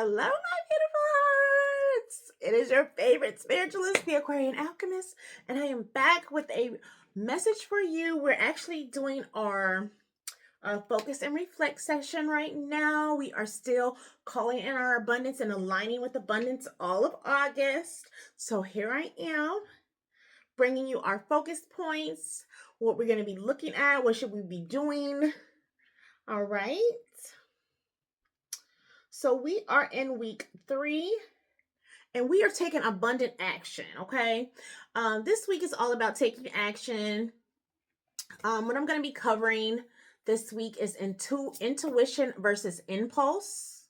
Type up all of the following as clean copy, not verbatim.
Hello, my beautiful hearts. It is your favorite spiritualist, the Aquarian Alchemist, and I am back with a message for you. We're actually doing our focus and reflect session right now. We are still calling in our abundance and aligning with abundance all of August. So here I am bringing you our focus points, what we're going to be looking at, what should we be doing. All right. So we are in week 3 and we are taking abundant action. Okay. This week is all about taking action. What I'm going to be covering this week is intuition versus impulse.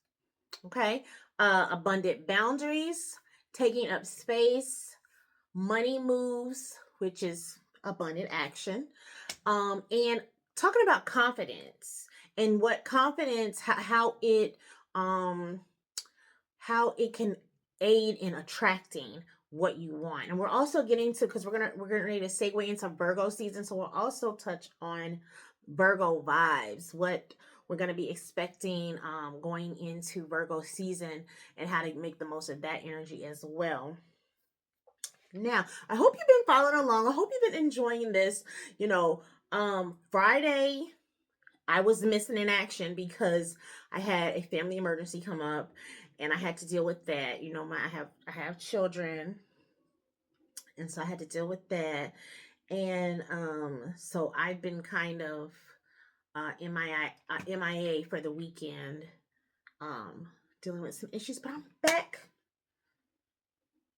Okay. Abundant boundaries, taking up space, money moves, which is abundant action. And talking about confidence and what confidence, how it can aid in attracting what you want. And we're also getting to, because we're ready to segue into Virgo season, so we'll also touch on Virgo vibes, what we're going to be expecting going into Virgo season, and how to make the most of that energy as well. Now, I hope you've been following along. I hope you've been enjoying this. Friday, I was missing in action because I had a family emergency come up and I had to deal with that. I have children, and so I had to deal with that. And so I've been kind of MIA for the weekend, um, dealing with some issues, but I'm back.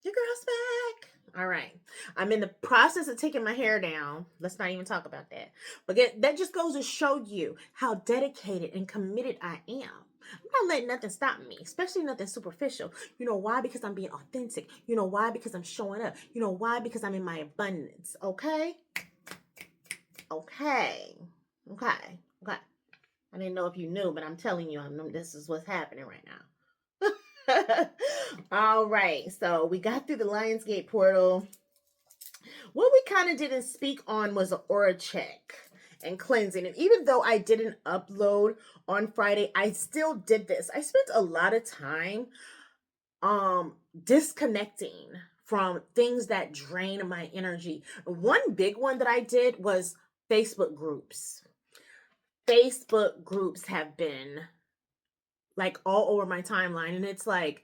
Your girl's back. All right. I'm in the process of taking my hair down. Let's not even talk about that. But that just goes to show you how dedicated and committed I am. I'm not letting nothing stop me, especially nothing superficial. You know why? Because I'm being authentic. You know why? Because I'm showing up. You know why? Because I'm in my abundance. Okay? Okay. Okay. Okay. I didn't know if you knew, but I'm telling you, this is what's happening right now. All right, so we got through the Lionsgate portal. What we kind of didn't speak on was an aura check and cleansing. And even though I didn't upload on Friday, I still did this. I spent a lot of time disconnecting from things that drain my energy. One big one that I did was Facebook groups. Facebook groups have been like all over my timeline, and it's like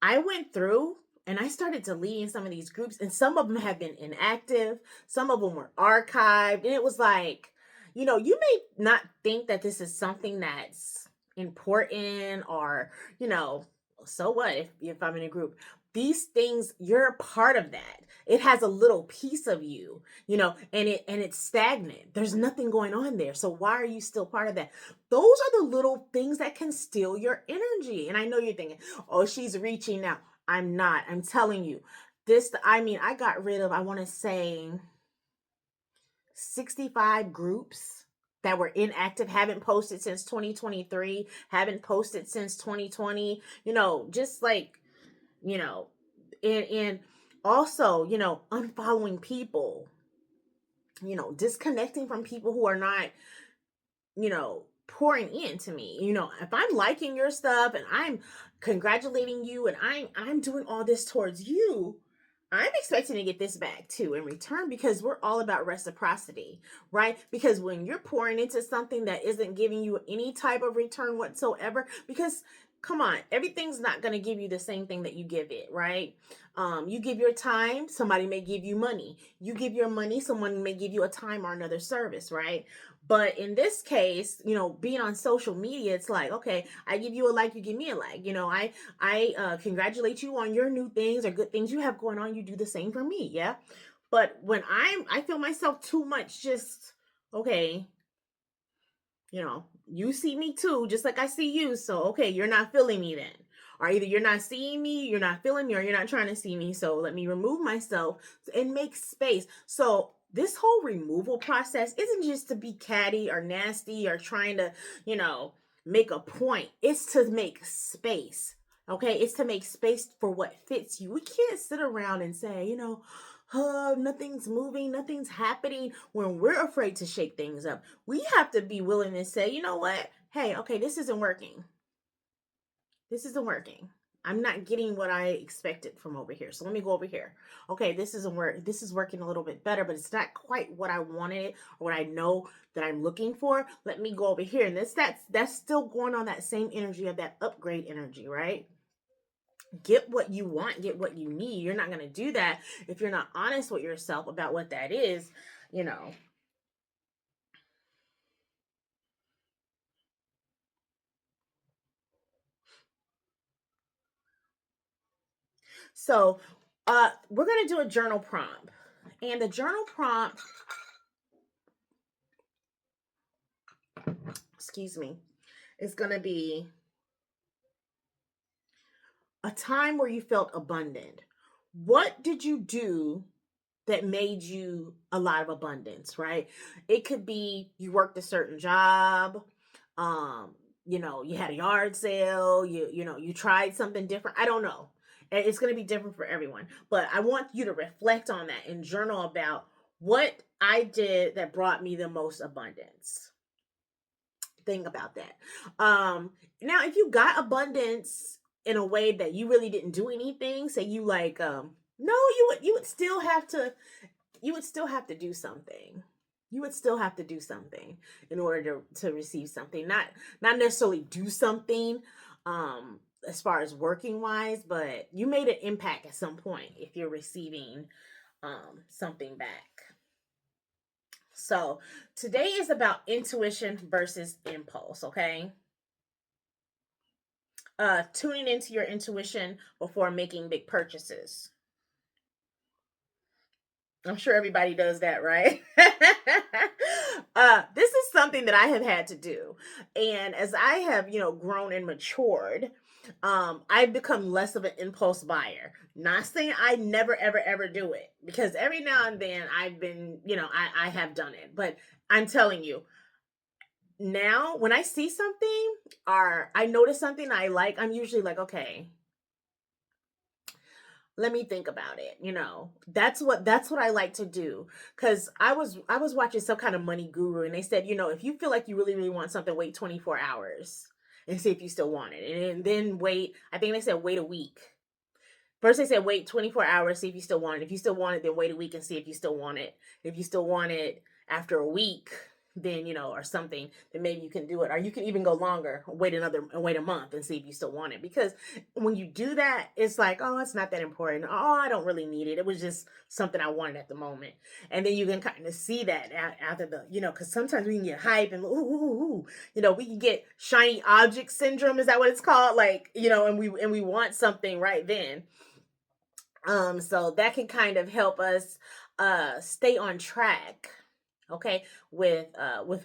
I went through and I started deleting some of these groups, and some of them have been inactive, some of them were archived, and it was like, you may not think that this is something that's important, or so what if I'm in a group. These things, you're a part of that. It has a little piece of you, and it's stagnant. There's nothing going on there. So why are you still part of that? Those are the little things that can steal your energy. And I know you're thinking, oh, she's reaching out. I'm not. I'm telling you. I got rid of, I want to say, 65 groups that were inactive, haven't posted since 2023, haven't posted since 2020, just like, and also, unfollowing people, disconnecting from people who are not, pouring into me. If I'm liking your stuff and I'm congratulating you and I'm doing all this towards you, I'm expecting to get this back too in return, because we're all about reciprocity, right? Because when you're pouring into something that isn't giving you any type of return whatsoever, because come on, everything's not going to give you the same thing that you give it, right? You give your time, somebody may give you money. You give your money, someone may give you a time or another service, right? But in this case, being on social media, it's like, okay, I give you a like, you give me a like. I congratulate you on your new things or good things you have going on. You do the same for me, yeah. But when I feel myself too much, just okay, you see me too, just like I see you. So okay, you're not feeling me then. Or either you're not seeing me, you're not feeling me, or you're not trying to see me. So let me remove myself and make space. So this whole removal process isn't just to be catty or nasty or trying to, make a point. It's to make space. Okay, it's to make space for what fits you. We can't sit around and say, nothing's moving, nothing's happening, when we're afraid to shake things up. We have to be willing to say, you know what? Hey, okay, this isn't working. This isn't working. I'm not getting what I expected from over here. So let me go over here. Okay, this isn't work. This is working a little bit better, but it's not quite what I wanted or what I know that I'm looking for. Let me go over here. And that's still going on that same energy of that upgrade energy, right? Get what you want, get what you need. You're not going to do that if you're not honest with yourself about what that is, you know. So, we're going to do a journal prompt. And the journal prompt, excuse me, is going to be a time where you felt abundant. What did you do that made you a lot of abundance, right? It could be you worked a certain job, um, you had a yard sale, you tried something different. I don't know. And it's going to be different for everyone. But I want you to reflect on that and journal about what I did that brought me the most abundance. Think about that. Now if you got abundance in a way that you really didn't do anything, say you like no, you would still have to do something. You would still have to do something in order to receive something. Not necessarily do something as far as working wise, but you made an impact at some point if you're receiving something back. So today is about intuition versus impulse, okay? Tuning into your intuition before making big purchases. I'm sure everybody does that, right? This is something that I have had to do. And as I have, grown and matured, I've become less of an impulse buyer. Not saying I never, ever, ever do it, because every now and then I've been, I have done it. But I'm telling you, now when I see something or I notice something I like, I'm usually like, okay, let me think about it. That's what I like to do. Because I was watching some kind of money guru, and they said, if you feel like you really, really want something, wait 24 hours and see if you still want it, and then wait. I think they said wait a week. First they said wait 24 hours, see if you still want it. If you still want it, then wait a week and see if you still want it. If you still want it after a week, then or something, then maybe you can do it. Or you can even go longer, wait a month and see if you still want it. Because when you do that, it's like, oh, it's not that important. Oh, I don't really need it. It was just something I wanted at the moment. And then you can kind of see that after because sometimes we can get hype and we can get shiny object syndrome. Is that what it's called? Like, and we want something right then. So that can kind of help us stay on track, okay, with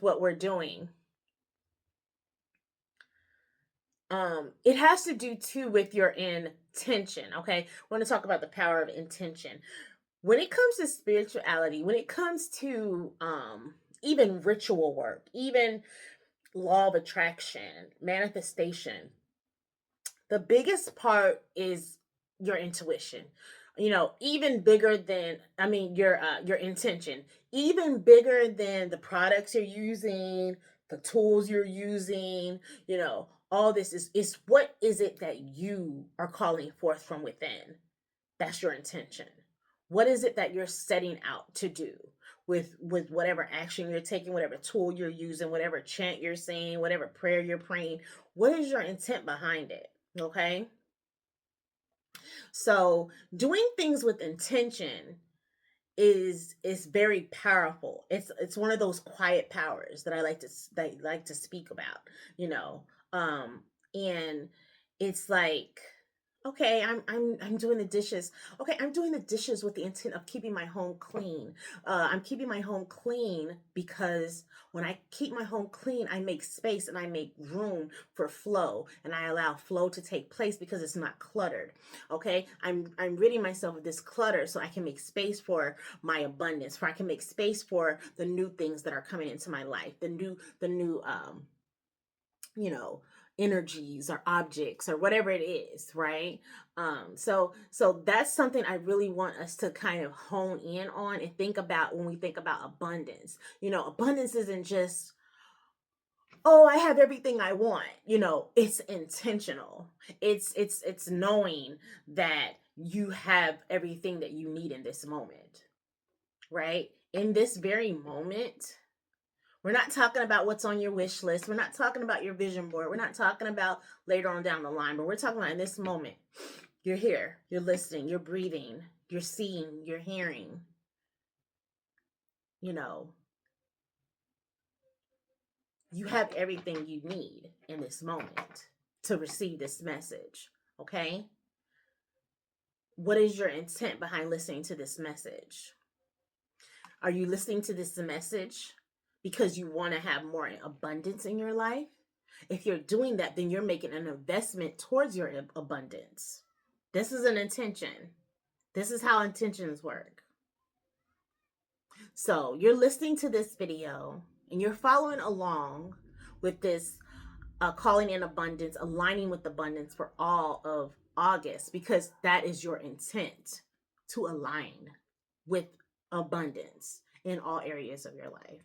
what we're doing. It has to do too with your intention, okay? I want to talk about the power of intention. When it comes to spirituality, when it comes to even ritual work, even law of attraction, manifestation, the biggest part is your intuition. Even bigger than, I mean, your intention, even bigger than the products you're using, the tools you're using. All this is what is it that you are calling forth from within? That's your intention. What is it that you're setting out to do with whatever action you're taking, whatever tool you're using, whatever chant you're saying, whatever prayer you're praying? What is your intent behind it? Okay? So, doing things with intention is very powerful. It's one of those quiet powers that I like to speak about, you know. And it's like, okay, I'm doing the dishes. Okay, I'm doing the dishes with the intent of keeping my home clean. I'm keeping my home clean because when I keep my home clean, I make space and I make room for flow, and I allow flow to take place because it's not cluttered. Okay, I'm ridding myself of this clutter so I can make space for my abundance, for I can make space for the new things that are coming into my life, the new you know energies or objects or whatever it is, right? So that's something I really want us to kind of hone in on and think about when we think about abundance. Abundance isn't just, oh, I have everything I want. You know, it's intentional. It's knowing that you have everything that you need in this moment, right? In this very moment, we're not talking about what's on your wish list. We're not talking about your vision board. We're not talking about later on down the line, but we're talking about in this moment. You're here, you're listening, you're breathing, you're seeing, you're hearing. You know, you have everything you need in this moment to receive this message, okay? What is your intent behind listening to this message? Are you listening to this message because you want to have more abundance in your life? If you're doing that, then you're making an investment towards your abundance. This is an intention. This is how intentions work. So you're listening to this video and you're following along with this calling in abundance, aligning with abundance for all of August, because that is your intent, to align with abundance in all areas of your life.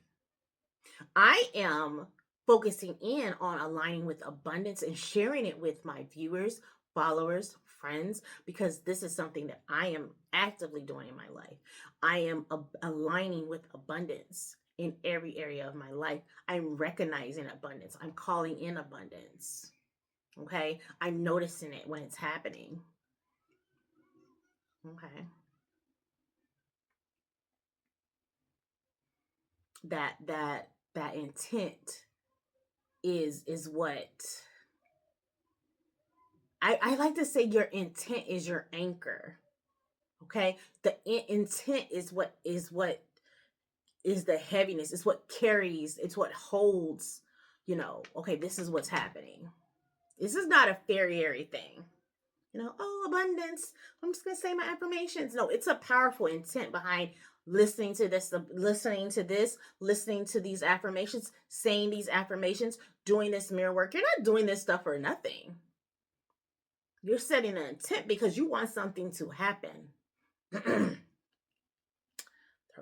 I am focusing in on aligning with abundance and sharing it with my viewers, followers, friends, because this is something that I am actively doing in my life. I am aligning with abundance in every area of my life. I'm recognizing abundance. I'm calling in abundance. Okay? I'm noticing it when it's happening. Okay? That intent is what I like to say. Your intent is your anchor. Okay? The intent is what is the heaviness. It's what carries, it's what holds, you know, okay, this is what's happening. This is not a fairy thing. You know, oh, abundance, I'm just going to say my affirmations. No, it's a powerful intent behind listening to this, listening to these affirmations, saying these affirmations, doing this mirror work. You're not doing this stuff for nothing. You're setting an intent because you want something to happen. Throat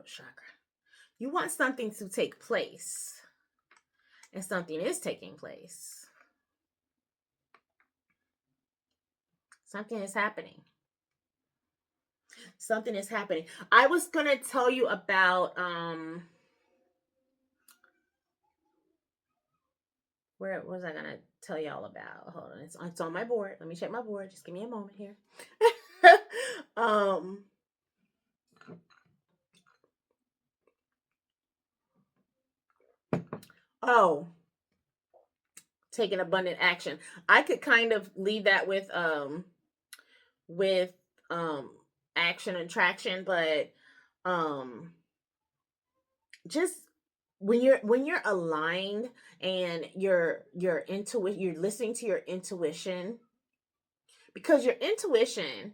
chakra. You want something to take place. And something is taking place. Something is happening. Something is happening. I was going to tell you about where was I going to tell y'all about? Hold on. It's on my board. Let me check my board. Just give me a moment here. Oh, taking abundant action. I could kind of leave that with action and traction, but just when you're aligned and your intuition, you're listening to your intuition, because your intuition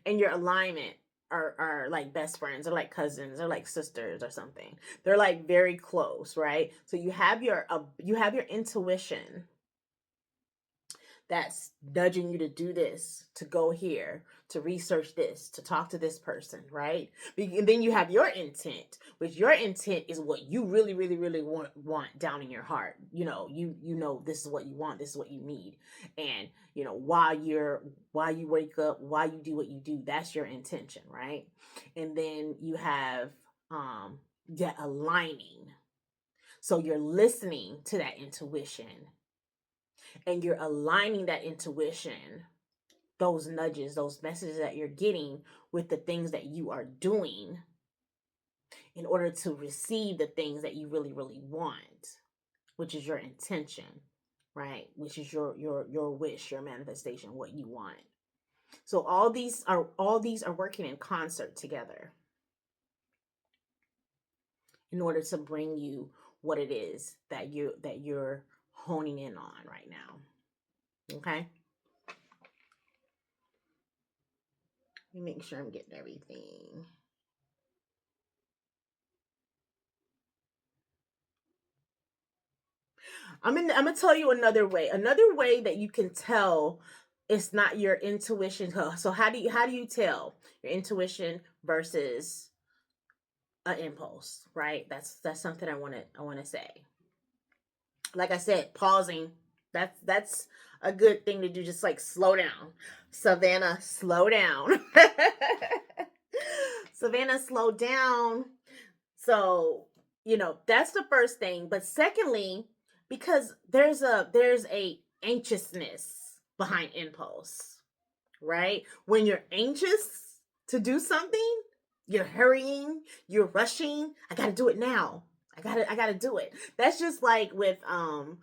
and your alignment are like best friends, or like cousins, or like sisters or something. They're like very close, right? So you have your intuition that's nudging you to do this, to go here, to research this, to talk to this person, right? And then you have your intent, which your intent is what you really, really, really want down in your heart. You know, this is what you want, this is what you need. And, you know, while you wake up, while you do what you do, that's your intention, right? And then you have that aligning. So you're listening to that intuition, and you're aligning that intuition, those nudges, those messages that you're getting, with the things that you are doing in order to receive the things that you really, really want, which is your intention, right? Which is your wish, your manifestation, what you want. So all these are working in concert together in order to bring you what it is that you're honing in on right now. Okay? Let me make sure I'm getting everything. I'm gonna tell you another way. Another way that you can tell it's not your intuition. So how do you tell your intuition versus an impulse, right? That's something I want to say. Like I said, pausing. That's a good thing to do. Just like slow down. Savannah, slow down. Savannah, slow down. So, that's the first thing. But secondly, because there's a anxiousness behind impulse, right? When you're anxious to do something, you're hurrying, you're rushing. I gotta do it now. I gotta do it. That's just like with Temu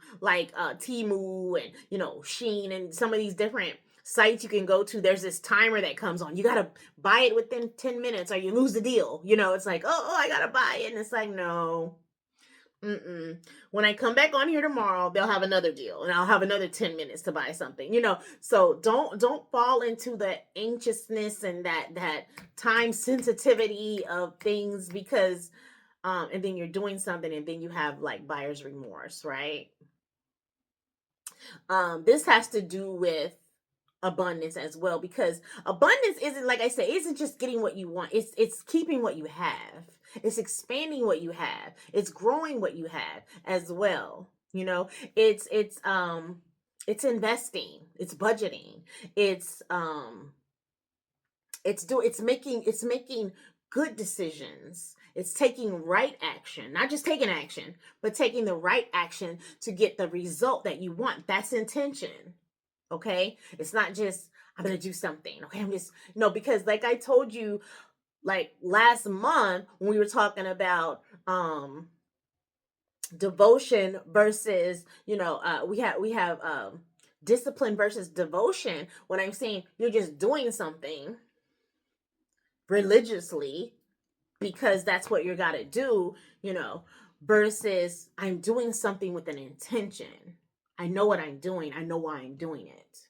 and Sheen and some of these different sites you can go to. There's this timer that comes on. You gotta buy it within 10 minutes or you lose the deal. It's like, oh, I gotta buy it. And it's like, no. Mm-mm. When I come back on here tomorrow, they'll have another deal, and I'll have another 10 minutes to buy something. So don't fall into the anxiousness and that time sensitivity of things because, and then you're doing something, and then you have like buyer's remorse, right? This has to do with abundance as well, because abundance isn't, like I said, isn't just getting what you want. It's keeping what you have. It's expanding what you have. It's growing what you have as well. It's investing. It's budgeting. It's making good decisions. It's taking right action, not just taking action, but taking the right action to get the result that you want. That's intention. Okay, it's not just I'm gonna do something. Okay, I'm just no, because like I told you, like last month when we were talking about devotion versus we have discipline versus devotion. When I'm saying you're just doing something religiously because that's what you gotta do, versus I'm doing something with an intention. I know what I'm doing. I know why I'm doing it.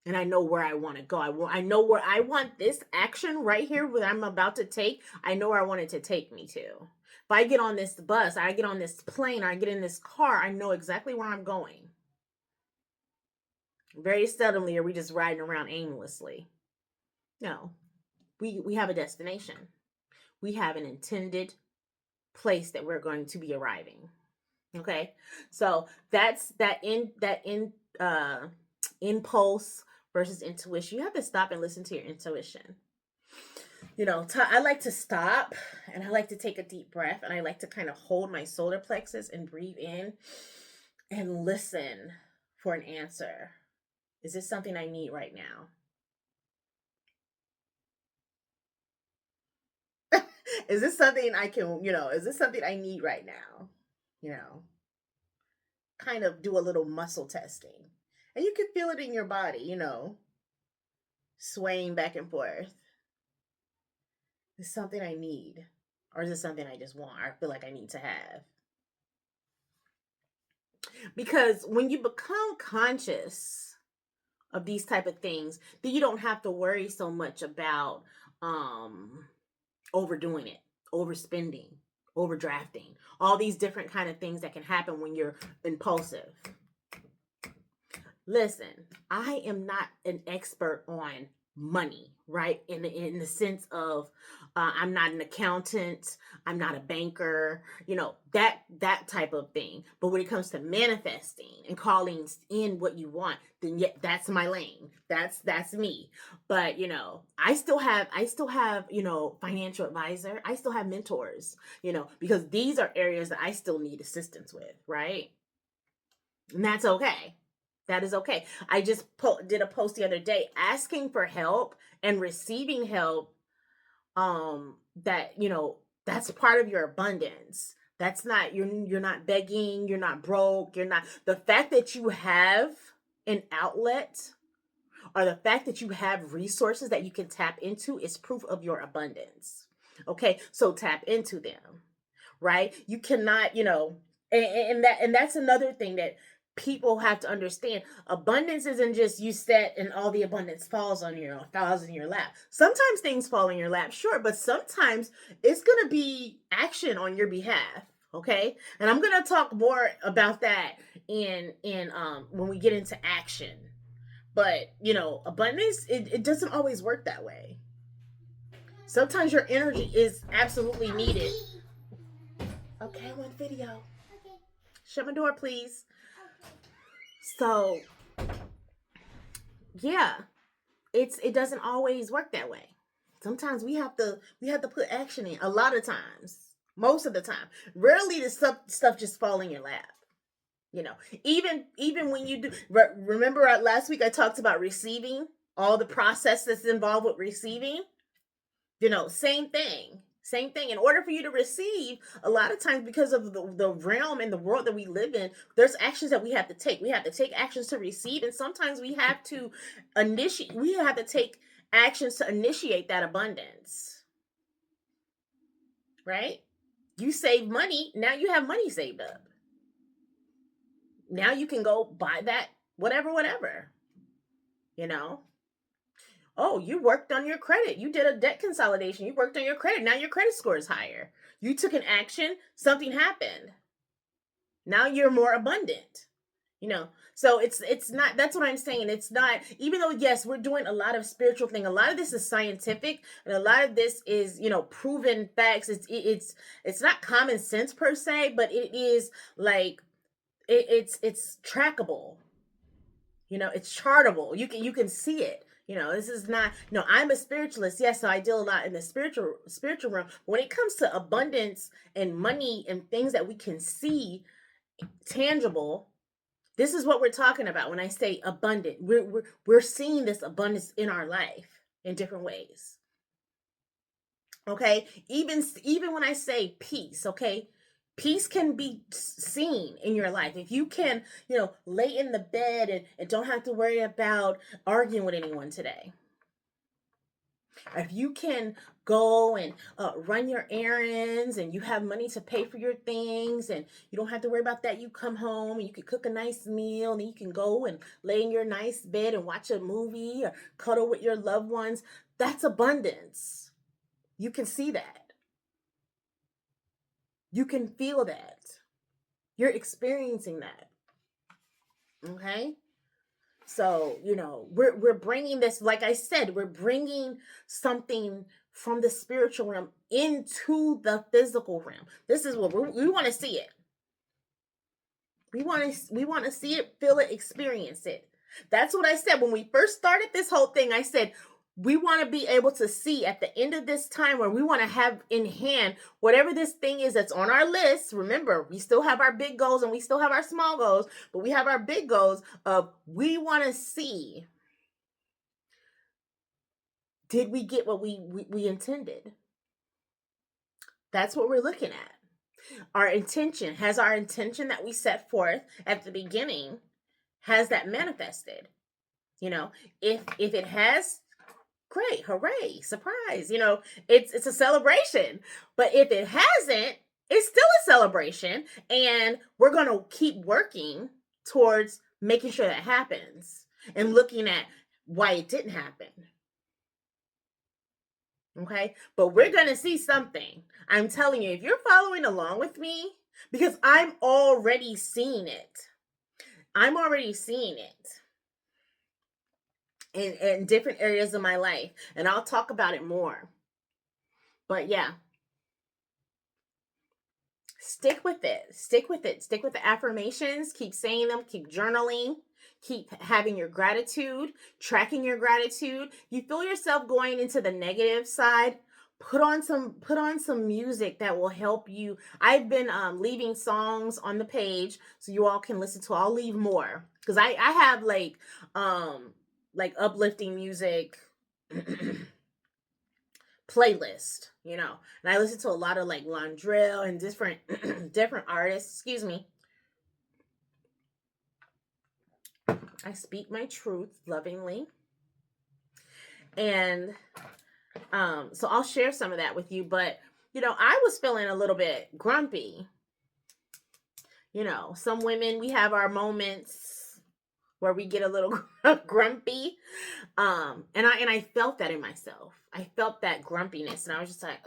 And I know where I want to go. I know where I want this action right here, what I'm about to take. I know where I want it to take me to. If I get on this bus, I get on this plane, or I get in this car, I know exactly where I'm going. Very seldomly are we just riding around aimlessly. No, we have a destination. We have an intended place that we're going to be arriving. Okay, so that's impulse versus intuition. You have to stop and listen to your intuition. I like to stop, and I like to take a deep breath, and I like to kind of hold my solar plexus and breathe in and listen for an answer. Is this something I need right now? Is this something is this something I need right now? Kind of do a little muscle testing. And you can feel it in your body, swaying back and forth. Is something I need? Or is it something I just want? Or I feel like I need to have? Because when you become conscious of these type of things, then you don't have to worry so much about overdoing it, overspending, overdrafting, all these different kind of things that can happen when you're impulsive. Listen, I am not an expert on money, right? In the sense of I'm not an accountant, I'm not a banker, that type of thing. But when it comes to manifesting and calling in what you want, then yeah, that's my lane. That's me. But I still have financial advisor. I still have mentors, because these are areas that I still need assistance with, right? And that's okay. That is okay. I just did a post the other day asking for help and receiving help. That that's part of your abundance. That's not you're not begging. You're not broke. You're not the fact that you have an outlet or the fact that you have resources that you can tap into is proof of your abundance. Okay, so tap into them, right? You cannot, and that's another thing that people have to understand. Abundance isn't just you set and all the abundance falls in your lap. Sometimes things fall in your lap, sure, but sometimes it's gonna be action on your behalf. Okay, and I'm gonna talk more about that in when we get into action. But abundance, it doesn't always work that way. Sometimes your energy is absolutely needed. Okay, I want video. Shut my door, please. So, yeah, it doesn't always work that way. Sometimes we have to put action in. A lot of times, most of the time, rarely does stuff just fall in your lap. You know, even when you do. Remember last week I talked about receiving, all the process that's involved with receiving. You know, same thing. Same thing. In order for you to receive, a lot of times because of the realm and the world that we live in, there's actions that we have to take. We have to take actions to receive, and sometimes we have to initiate. We have to take actions to initiate that abundance. Right? You save money. Now you have money saved up. Now you can go buy that whatever. You know, oh, you worked on your credit. You did a debt consolidation. You worked on your credit. Now your credit score is higher. You took an action, something happened. Now you're more abundant. You know, so it's not, that's what I'm saying. It's not, even though yes, we're doing a lot of spiritual thing, a lot of this is scientific, and a lot of this is, you know, proven facts. It's not common sense per se, but it is like it's trackable. You know, it's chartable. You can see it. You know, this is not, no, I'm a spiritualist. Yes, so I deal a lot in the spiritual realm. When it comes to abundance and money and things that we can see tangible, this is what we're talking about when I say abundant. We're seeing this abundance in our life in different ways. Okay? Even when I say peace, okay? Peace can be seen in your life. If you can, you know, lay in the bed and don't have to worry about arguing with anyone today. If you can go and run your errands and you have money to pay for your things and you don't have to worry about that, you come home and you can cook a nice meal and you can go and lay in your nice bed and watch a movie or cuddle with your loved ones. That's abundance. You can see that. You can feel that. You're experiencing that. Okay? So, you know, we're bringing this, like I said, we're bringing something from the spiritual realm into the physical realm. This is what we want to see it. We want to see it, feel it, experience it. That's what I said when we first started this whole thing. I said we want to be able to see at the end of this time, where we want to have in hand whatever this thing is that's on our list. Remember, we still have our big goals and we still have our small goals, but we have our big goals of, we want to see, did we get what we intended? That's what we're looking at. Our intention, has our intention that we set forth at the beginning, has that manifested? You know, if it has, great, hooray, surprise. You know, it's a celebration. But if it hasn't, it's still a celebration, and we're going to keep working towards making sure that happens and looking at why it didn't happen. Okay? But we're going to see something. I'm telling you, if you're following along with me, because I'm already seeing it. I'm already seeing it in different areas of my life, and I'll talk about it more. But yeah, stick with it. Stick with it. Stick with the affirmations. Keep saying them. Keep journaling. Keep having your gratitude, tracking your gratitude. You feel yourself going into the negative side, put on some music that will help you. I've been leaving songs on the page so you all can listen to. I'll leave more because I have like uplifting music playlist, you know, and I listen to a lot of like Londrell and different different artists. Excuse me. I speak my truth lovingly, and so I'll share some of that with you. But you know, I was feeling a little bit grumpy. You know, some women, we have our moments where we get a little grumpy, and I felt that in myself. I felt that grumpiness, and I was just like,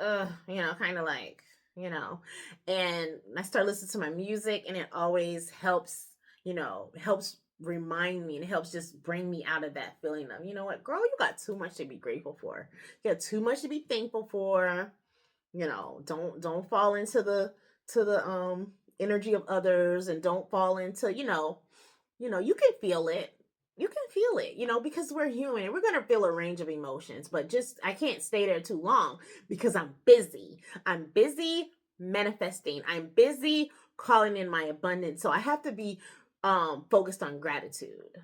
you know, kind of like, you know, and I started listening to my music, and it always helps, you know, helps remind me, and it helps just bring me out of that feeling of, you know what, girl, you got too much to be grateful for. You got too much to be thankful for. You know, don't fall into the energy of others and don't fall into, you can feel it. You can feel it, because we're human and we're going to feel a range of emotions, but just, I can't stay there too long because I'm busy. I'm busy manifesting. I'm busy calling in my abundance. So I have to be focused on gratitude.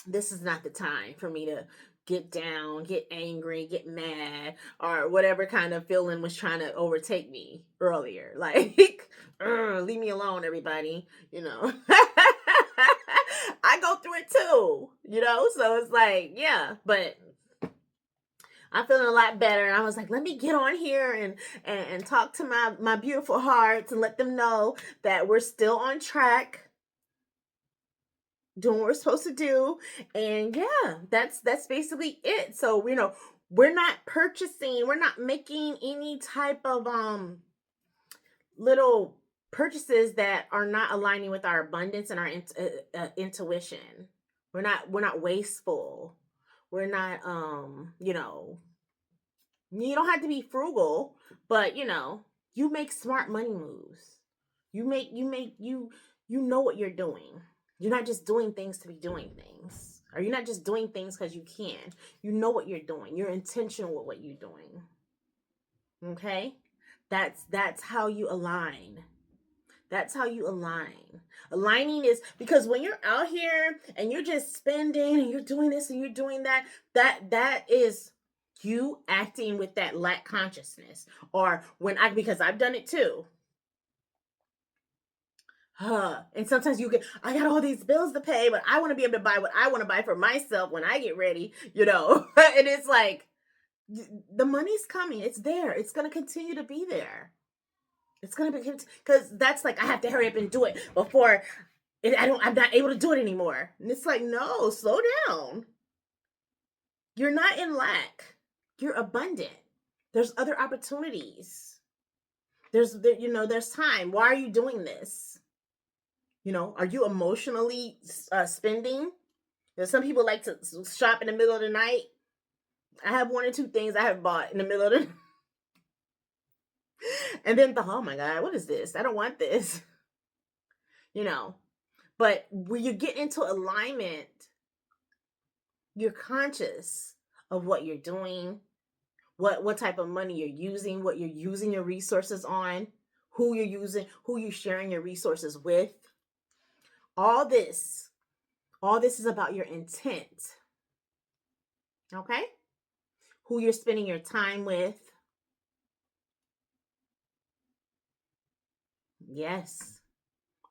This is not the time for me to get down, get angry, get mad, or whatever kind of feeling was trying to overtake me earlier. Like, leave me alone, everybody. I go through it too, so it's like, yeah, but I'm feeling a lot better. And I was like, let me get on here and talk to my beautiful hearts and let them know that we're still on track, doing what we're supposed to do. And yeah, that's basically it. So, we're not purchasing, we're not making any type of little purchases that are not aligning with our abundance and our intuition. We're not wasteful. We're not you don't have to be frugal, but you make smart money moves. You know what you're doing. You're not just doing things to be doing things. Or you're not just doing things because you can. You know what you're doing. You're intentional with what you're doing. Okay? That's how you align. That's how you align. Aligning is because when you're out here and you're just spending and you're doing this and you're doing that, that is you acting with that lack consciousness. Or because I've done it too. And sometimes I got all these bills to pay, but I want to be able to buy what I want to buy for myself when I get ready, and it's like, the money's coming. It's there. It's going to continue to be there. It's going to be, because that's like, I have to hurry up and do it before I'm not able to do it anymore. And it's like, no, slow down. You're not in lack. You're abundant. There's other opportunities. There's time. Why are you doing this? Are you emotionally spending? Some people like to shop in the middle of the night. I have one or two things I have bought in the middle of the and then oh my God, what is this? I don't want this. But when you get into alignment, you're conscious of what you're doing, what type of money you're using, what you're using your resources on, who you're using, who you're sharing your resources with. All this is about your intent. Okay? Who you're spending your time with. Yes.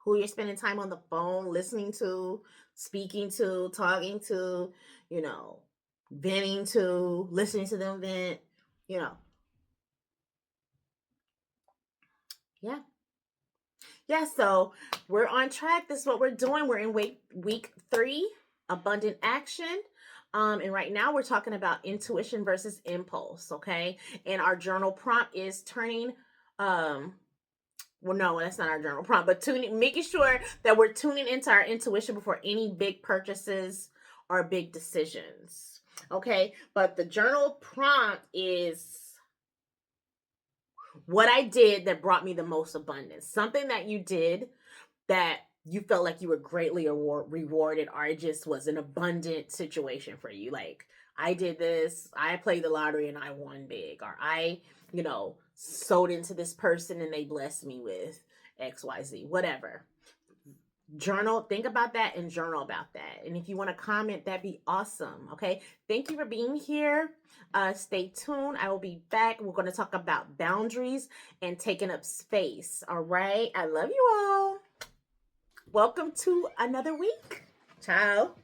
Who you're spending time on the phone, listening to, speaking to, talking to, venting to, listening to them vent, Yeah. Yeah, so we're on track. This is what we're doing. We're in week 3, abundant action. And right now we're talking about intuition versus impulse, okay? And our journal prompt is turning well, no, that's not our journal prompt, but making sure that we're tuning into our intuition before any big purchases or big decisions. Okay, but the journal prompt is what I did that brought me the most abundance. Something that you did that you felt like you were greatly rewarded, or it just was an abundant situation for you. Like, I did this, I played the lottery and I won big, or I, sold into this person and they blessed me with XYZ, whatever. Journal, think about that and journal about that. And if you want to comment, that'd be awesome. Okay. Thank you for being here. Stay tuned. I will be back. We're going to talk about boundaries and taking up space. All right. I love you all. Welcome to another week. Ciao.